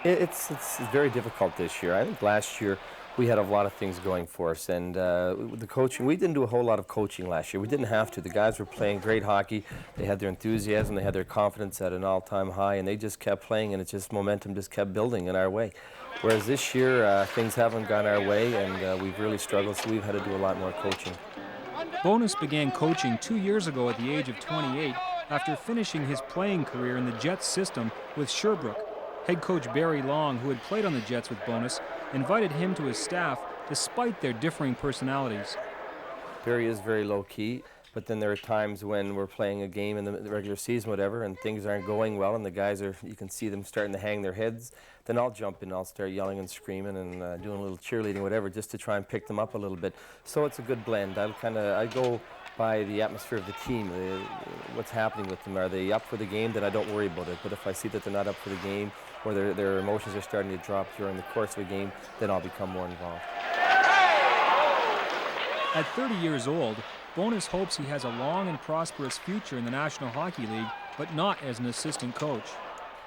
It's very difficult this year. I think last year we had a lot of things going for us, and the coaching, we didn't do a whole lot of coaching last year. We didn't have to. The guys were playing great hockey. They had their enthusiasm, they had their confidence at an all-time high, and they just kept playing, and it just momentum just kept building in our way. Whereas this year, things haven't gone our way, and we've really struggled, so we've had to do a lot more coaching. Bowness began coaching 2 years ago at the age of 28 after finishing his playing career in the Jets system with Sherbrooke. Head coach Barry Long, who had played on the Jets with Bowness, invited him to his staff despite their differing personalities. Barry is very low-key, but then there are times when we're playing a game in the regular season, whatever, and things aren't going well, and the guys are, you can see them starting to hang their heads. Then I'll jump in, I'll start yelling and screaming and doing a little cheerleading, whatever, just to try and pick them up a little bit. So it's a good blend. I go by the atmosphere of the team, what's happening with them. Are they up for the game? Then I don't worry about it. But if I see that they're not up for the game, or their emotions are starting to drop during the course of a game, then I'll become more involved. At 30 years old, Bowness hopes he has a long and prosperous future in the National Hockey League, but not as an assistant coach.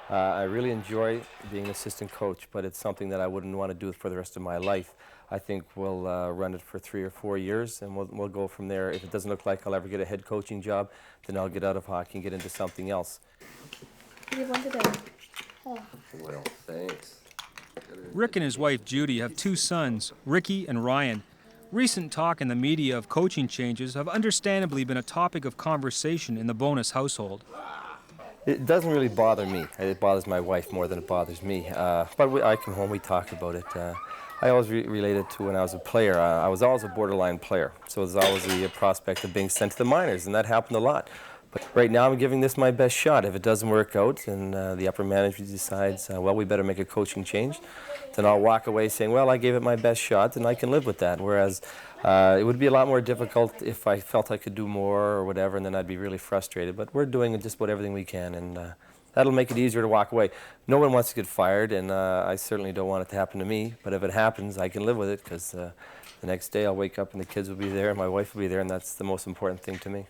I really enjoy being an assistant coach, but it's something that I wouldn't want to do for the rest of my life. I think we'll run it for 3 or 4 years, and we'll go from there. If it doesn't look like I'll ever get a head coaching job, then I'll get out of hockey and get into something else. Oh. Well, thanks. Rick and his wife Judy have 2 sons, Ricky and Ryan. Recent talk in the media of coaching changes have understandably been a topic of conversation in the Bowness household. It doesn't really bother me. It bothers my wife more than it bothers me. But I come home, we talk about it. I always related to when I was a player. I was always a borderline player, so there's always the prospect of being sent to the minors, and that happened a lot. But right now I'm giving this my best shot. If it doesn't work out and the upper management decides, well, we better make a coaching change, then I'll walk away saying, well, I gave it my best shot, and I can live with that. Whereas it would be a lot more difficult if I felt I could do more or whatever, and then I'd be really frustrated. But we're doing just about everything we can, and that'll make it easier to walk away. No one wants to get fired, and I certainly don't want it to happen to me. But if it happens, I can live with it, because the next day I'll wake up and the kids will be there, and my wife will be there, and that's the most important thing to me.